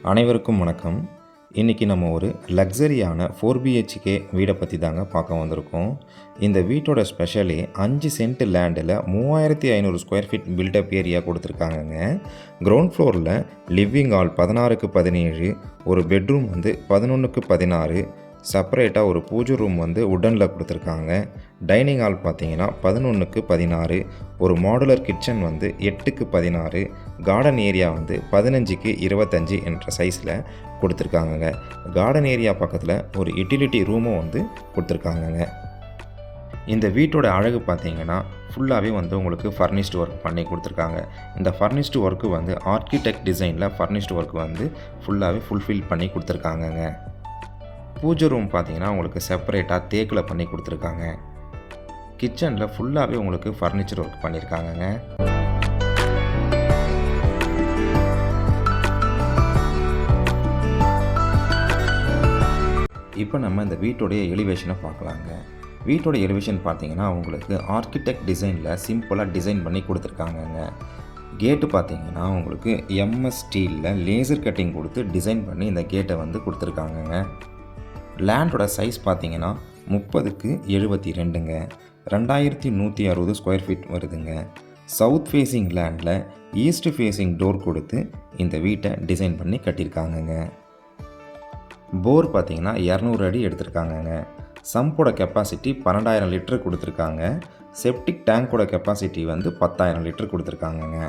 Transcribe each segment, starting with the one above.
அனைவருக்கும் வணக்கம். இன்றைக்கி நம்ம ஒரு லக்ஸரியான 4BHK வீடை பற்றி தாங்க பார்க்க வந்திருக்கோம். இந்த வீட்டோட ஸ்பெஷலே 5 சென்ட் லேண்டில் 3500 ஸ்கொயர் ஃபீட் பில்டப் ஏரியா கொடுத்துருக்காங்கங்க. கிரவுண்ட் ஃப்ளோரில் லிவிங் ஹால் 16க்கு 17, ஒரு பெட்ரூம் 11க்கு 16, செப்பரேட்டாக ஒரு பூஜை ரூம் உட்டனில் கொடுத்துருக்காங்க. டைனிங் ஹால் பார்த்தீங்கன்னா 11க்கு 16, ஒரு மாடுலர் கிச்சன் 8க்கு 16, கார்டன் ஏரியா 15க்கு 25 என்ற சைஸில் கொடுத்துருக்காங்கங்க. கார்டன் ஏரியா பக்கத்தில் ஒரு யூட்டிலிட்டி ரூமும் கொடுத்துருக்காங்கங்க. இந்த வீட்டோட அழகு பார்த்தீங்கன்னா ஃபுல்லாகவே உங்களுக்கு ஃபர்னிஷ்டு ஒர்க் பண்ணி கொடுத்துருக்காங்க. இந்த ஃபர்னிஷ்டு ஒர்க்கு ஆர்கிடெக்ட் டிசைனில் ஃபர்னிஷ்டு ஒர்க்கு ஃபுல்லாகவே ஃபுல்ஃபில் பண்ணி கொடுத்துருக்காங்கங்க. பூஜை ரூம் பார்த்தீங்கன்னா உங்களுக்கு செப்பரேட்டாக தேக்கில் பண்ணி கொடுத்துருக்காங்க. கிச்சனில் ஃபுல்லாகவே உங்களுக்கு ஃபர்னிச்சர் ஒர்க் பண்ணியிருக்காங்கங்க. இப்போ நம்ம இந்த வீட்டோடைய எலிவேஷனை பார்க்கலாங்க. வீட்டோட எலிவேஷன் பார்த்தீங்கன்னா உங்களுக்கு ஆர்கிடெக்ட் டிசைனில் சிம்பிளாக டிசைன் பண்ணி கொடுத்துருக்காங்கங்க. கேட்டு பார்த்தீங்கன்னா உங்களுக்கு எம்எஸ் ஸ்டீலில் லேசர் கட்டிங் கொடுத்து டிசைன் பண்ணி இந்த கேட்டை கொடுத்துருக்காங்கங்க. லேண்டோட சைஸ் பார்த்தீங்கன்னா 30க்கு 72ங்க, 2160 ஸ்கொயர் ஃபீட் வருதுங்க. சவுத் ஃபேஸிங் லேண்டில் ஈஸ்ட் ஃபேஸிங் டோர் கொடுத்து இந்த வீட்டை டிசைன் பண்ணி கட்டியிருக்காங்கங்க. போர் பார்த்தீங்கன்னா 200 அடி எடுத்திருக்காங்கங்க. சம்போட கெப்பாசிட்டி 12,000 லிட்டர் கொடுத்துருக்காங்க. செப்டிக் டேங்கோட கெப்பாசிட்டி 10,000 லிட்டர் கொடுத்துருக்காங்கங்க.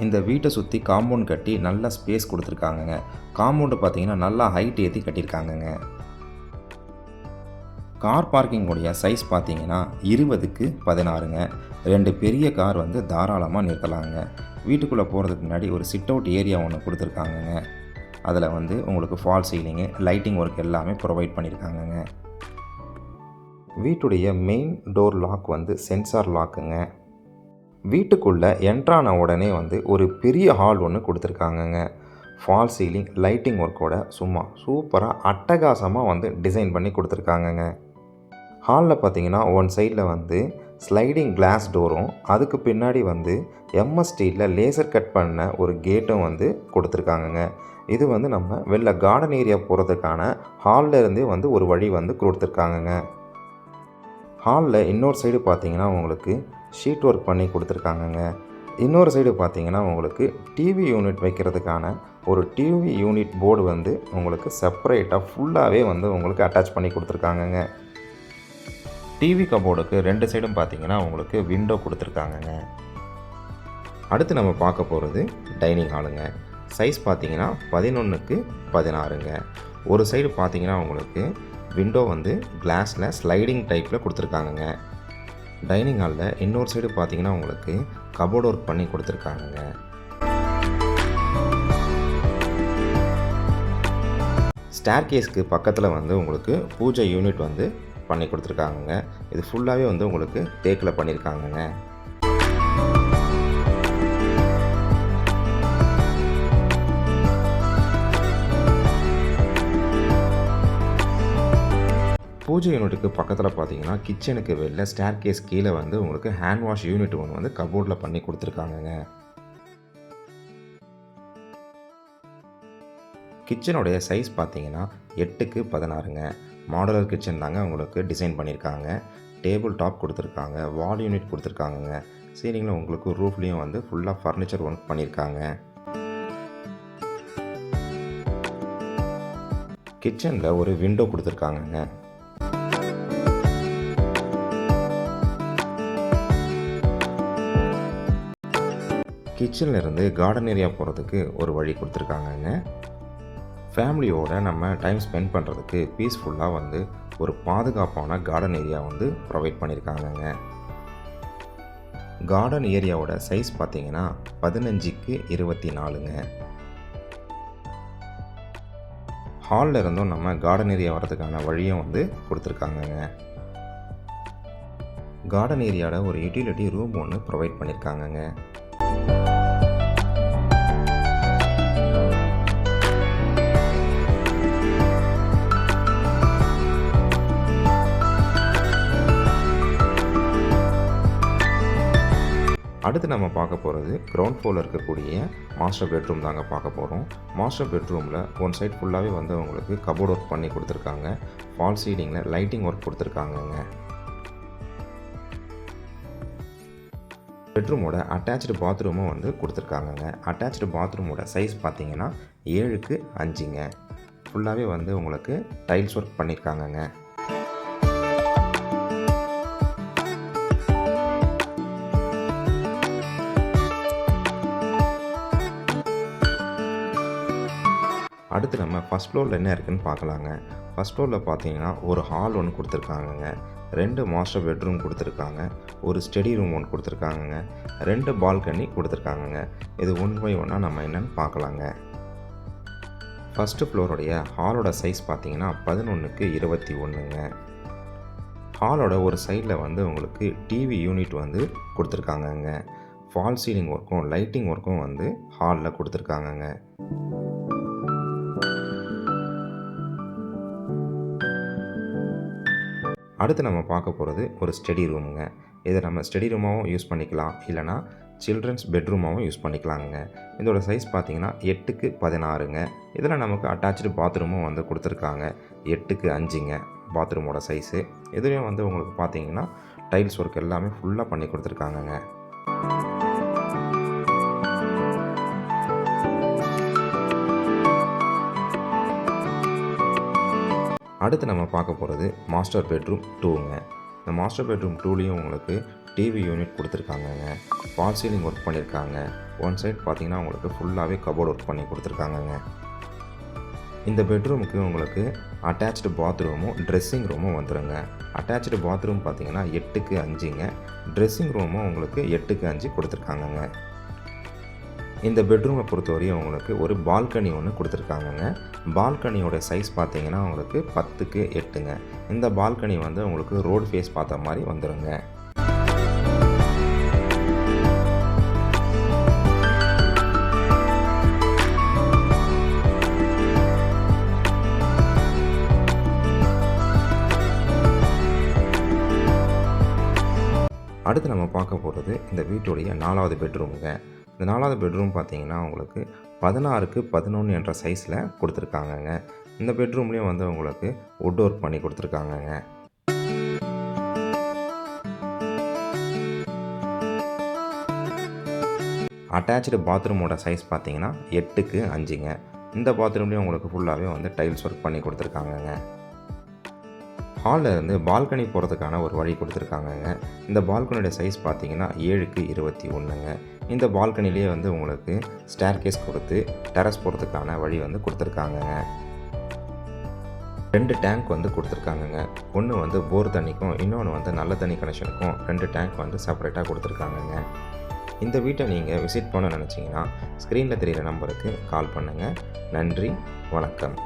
இந்த வீட்டை சுற்றி காம்பவுண்ட் கட்டி நல்ல ஸ்பேஸ் கொடுத்துருக்காங்கங்க. காம்பவுண்டு பார்த்தீங்கன்னா நல்லா ஹைட் ஏற்றி கட்டியிருக்காங்கங்க. கார் பார்க்கிங்குடைய சைஸ் பார்த்தீங்கன்னா 20க்கு 16ங்க. 2 பெரிய கார் தாராளமாக நிறுத்தலாங்க. வீட்டுக்குள்ளே போகிறதுக்கு முன்னாடி ஒரு சிட் அவுட் ஏரியா ஒன்று கொடுத்துருக்காங்கங்க. அதில் உங்களுக்கு ஃபால் சீலிங்கு, லைட்டிங் ஒர்க் எல்லாமே ப்ரொவைட் பண்ணியிருக்காங்கங்க. வீட்டுடைய மெயின் டோர் லாக் சென்சார் லாக்குங்க. வீட்டுக்குள்ளே என்ட்ரான உடனே ஒரு பெரிய ஹால் ஒன்று கொடுத்துருக்காங்கங்க. ஃபால் சீலிங், லைட்டிங் ஒர்க்கோட சும்மா சூப்பராக அட்டகாசமாக டிசைன் பண்ணி கொடுத்துருக்காங்கங்க. ஹாலில் பார்த்தீங்கன்னா ஒன் சைடில் ஸ்லைடிங் கிளாஸ் டோரும், அதுக்கு பின்னாடி எம்எஸ் ஸ்டீலில் லேசர் கட் பண்ண ஒரு கேட்டும் கொடுத்துருக்காங்கங்க. இது நம்ம வெளில கார்டன் ஏரியா போகிறதுக்கான ஹாலில் இருந்தே ஒரு வழி கொடுத்துருக்காங்கங்க. ஹாலில் இன்னொரு சைடு பார்த்தீங்கன்னா உங்களுக்கு ஷீட் ஒர்க் பண்ணி கொடுத்துருக்காங்கங்க. இன்னொரு சைடு பார்த்தீங்கன்னா உங்களுக்கு டிவி யூனிட் வைக்கிறதுக்கான ஒரு டிவி யூனிட் போர்டு உங்களுக்கு செப்பரேட்டாக ஃபுல்லாகவே உங்களுக்கு அட்டாச் பண்ணி கொடுத்துருக்காங்கங்க. டிவி கபோர்டுக்கு 2 சைடும் பார்த்தீங்கன்னா உங்களுக்கு விண்டோ கொடுத்துருக்காங்கங்க. அடுத்து நம்ம பார்க்க போகிறது டைனிங் ஹாலுங்க. சைஸ் பார்த்தீங்கன்னா 11க்கு 16ங்க. ஒரு சைடு பார்த்தீங்கன்னா உங்களுக்கு விண்டோ கிளாஸில் ஸ்லைடிங் டைப்பில் கொடுத்துருக்காங்கங்க. டைனிங் ஹாலில் இன்னொரு சைடு பார்த்தீங்கன்னா உங்களுக்கு கபோர்ட் ஒர்க் பண்ணி கொடுத்துருக்காங்கங்க. ஸ்டேர் கேஸ்க்கு பக்கத்தில் உங்களுக்கு பூஜை யூனிட் பண்ணி கொடுத்துருக்காங்கங்க. இது ஃபுல்லாகவே உங்களுக்கு தேக்கில் பண்ணியிருக்காங்கங்க. பூஜை யூனிட்டுக்கு பக்கத்தில் பார்த்தீங்கன்னா கிச்சனுக்கு வெளில ஸ்டேர் கேஸ் கீழே உங்களுக்கு ஹேண்ட் வாஷ் யூனிட் ஒன்று கபோர்டில் பண்ணி கொடுத்துருக்காங்கங்க. கிச்சனுடைய சைஸ் பார்த்தீங்கன்னா 8க்கு 16ங்க. மாடுலர் கிச்சன் தாங்க உங்களுக்கு டிசைன் பண்ணியிருக்காங்க. டேபிள் டாப் கொடுத்துருக்காங்க, வால் யூனிட் கொடுத்துருக்காங்கங்க. சீலிங்கில் உங்களுக்கு ரூஃப்லேயும் ஃபுல்லாக ஃபர்னிச்சர் ஒர்க் பண்ணியிருக்காங்க. கிச்சனில் ஒரு விண்டோ கொடுத்துருக்காங்கங்க. கிச்சன்லேருந்து கார்டன் ஏரியா போகிறதுக்கு ஒரு வழி கொடுத்துருக்காங்கங்க. ஃபேமிலியோடு நம்ம டைம் ஸ்பெண்ட் பண்ணுறதுக்கு பீஸ்ஃபுல்லாக ஒரு பாதுகாப்பான கார்டன் ஏரியா ப்ரொவைட் பண்ணியிருக்காங்கங்க. கார்டன் ஏரியாவோட சைஸ் பார்த்தீங்கன்னா 15க்கு 24ங்க. ஹாலில் இருந்தும் நம்ம கார்டன் ஏரியா வரதுக்கான வழியும் கொடுத்துருக்காங்கங்க. கார்டன் ஏரியாவில் ஒரு யூட்டிலிட்டி ரூம் ஒன்று ப்ரொவைட் பண்ணியிருக்காங்கங்க. அடுத்து நம்ம பார்க்க போகிறது கிரவுண்ட் ஃப்ளோரில் இருக்கக்கூடிய மாஸ்டர் பெட்ரூம் தாங்க பார்க்க போகிறோம். மாஸ்டர் பெட்ரூமில் ஒன் சைட் ஃபுல்லாகவே வந்து உங்களுக்கு கபோர்ட் ஒர்க் பண்ணி கொடுத்துருக்காங்க. ஃபால் சீலிங்கில் லைட்டிங் ஒர்க் கொடுத்துருக்காங்கங்க. பெட்ரூமோட அட்டாச்டு பாத்ரூமும் வந்து கொடுத்துருக்காங்கங்க. அட்டாச்டு பாத்ரூமோட சைஸ் பார்த்தீங்கன்னா 7க்கு 5ங்க. ஃபுல்லாகவே வந்து உங்களுக்கு டைல்ஸ் ஒர்க் பண்ணியிருக்காங்கங்க. அடுத்து நம்ம ஃபஸ்ட் ஃப்ளோரில் என்ன இருக்குதுன்னு பார்க்கலாங்க. ஃபஸ்ட் ஃப்ளோரில் பார்த்தீங்கன்னா ஒரு ஹால் ஒன்று கொடுத்துருக்காங்கங்க. 2 மாஸ்டர் பெட்ரூம் கொடுத்துருக்காங்க. ஒரு ஸ்டடி ரூம் ஒன்று கொடுத்துருக்காங்கங்க. 2 பால்கனி கொடுத்துருக்காங்கங்க. இது ஒன் பை ஒன்னாக நம்ம என்னென்னு பார்க்கலாங்க. ஃபஸ்ட்டு ஃப்ளோருடைய ஹாலோட சைஸ் பார்த்தீங்கன்னா 11க்கு 21ங்க. ஹாலோட ஒரு சைடில் வந்து உங்களுக்கு டிவி யூனிட் வந்து கொடுத்துருக்காங்கங்க. ஃபால் சீலிங் ஒர்க்கும் லைட்டிங் ஒர்க்கும் வந்து ஹாலில் கொடுத்துருக்காங்கங்க. அடுத்து நம்ம பார்க்க போகிறது ஒரு ஸ்டடி ரூமுங்க. இதை நம்ம ஸ்டடி ரூமாகவும் யூஸ் பண்ணிக்கலாம், இல்லைனா சில்ட்ரன்ஸ் பெட்ரூமாகவும் யூஸ் பண்ணிக்கலாங்க. இதோட சைஸ் பார்த்தீங்கன்னா 8க்கு 16ங்க. இதில் நமக்கு அட்டாச்சு பாத்ரூமும் வந்து கொடுத்துருக்காங்க. 8க்கு 5ங்க பாத்ரூமோட சைஸு. இதுலேயும் வந்து உங்களுக்கு பார்த்தீங்கன்னா டைல்ஸ் ஒர்க் எல்லாமே ஃபுல்லாக பண்ணி கொடுத்துருக்காங்கங்க. அடுத்து நம்ம பார்க்க போகிறது மாஸ்டர் பெட்ரூம் 2ங்க. இந்த மாஸ்டர் பெட்ரூம் 2லேயும் உங்களுக்கு டிவி யூனிட் கொடுத்துருக்காங்கங்க. ஃபால் சீலிங் ஒர்க் பண்ணியிருக்காங்க. ஒன் சைட் பார்த்தீங்கன்னா உங்களுக்கு ஃபுல்லாகவே கபோர்ட் ஒர்க் பண்ணி கொடுத்துருக்காங்கங்க. இந்த பெட்ரூமுக்கு உங்களுக்கு அட்டாச்சு பாத்ரூமும் ட்ரெஸ்ஸிங் ரூமும் வந்துடுங்க. அட்டாச்சு பாத்ரூம் பார்த்தீங்கன்னா 8க்கு 5ங்க. ட்ரெஸ்ஸிங் ரூமும் உங்களுக்கு 8க்கு 5 கொடுத்துருக்காங்கங்க. இந்த பெட்ரூமை பொறுத்தவரையும் உங்களுக்கு ஒரு பால்கனி ஒன்று கொடுத்துருக்காங்கங்க. பால்கனியோட சைஸ் பார்த்தீங்கன்னா உங்களுக்கு 10க்கு 8ங்க. இந்த பால்கனி வந்து உங்களுக்கு ரோடு ஃபேஸ் பார்த்த மாதிரி வந்துடுங்க. அடுத்து நம்ம பார்க்க போகிறது இந்த வீட்டுடைய 4வது பெட்ரூமுங்க. இந்த 4வது பெட்ரூம் பார்த்தீங்கன்னா உங்களுக்கு 16க்கு 11 என்ற சைஸில் கொடுத்துருக்காங்கங்க. இந்த பெட்ரூம்லேயும் வந்து உங்களுக்கு வுட் ஒர்க் பண்ணி கொடுத்துருக்காங்கங்க. அட்டாச்சு பாத்ரூமோட சைஸ் பார்த்தீங்கன்னா 8க்கு 5ங்க. இந்த பாத்ரூம்லேயும் உங்களுக்கு ஃபுல்லாகவே வந்து டைல்ஸ் ஒர்க் பண்ணி கொடுத்துருக்காங்கங்க. ஹாலில் இருந்து பால்கனி போகிறதுக்கான ஒரு வழி கொடுத்துருக்காங்கங்க. இந்த பால்கனியோட சைஸ் பார்த்தீங்கன்னா 7க்கு 21ங்க. இந்த பால்கனிலேயே வந்து உங்களுக்கு ஸ்டேர்கேஸ் கொடுத்து டெரஸ் போகிறதுக்கான வழி வந்து கொடுத்துருக்காங்கங்க. 2 டேங்க் வந்து கொடுத்துருக்காங்கங்க. ஒன்று வந்து போர் தண்ணிக்கும், இன்னொன்று வந்து நல்ல தண்ணி கனெக்ஷனுக்கும் 2 டேங்க் வந்து செப்பரேட்டாக கொடுத்துருக்காங்கங்க. இந்த வீட்டை நீங்கள் விசிட் பண்ண நினச்சிங்கன்னா ஸ்க்ரீனில் தெரிகிற நம்பருக்கு கால் பண்ணுங்கள். நன்றி, வணக்கம்.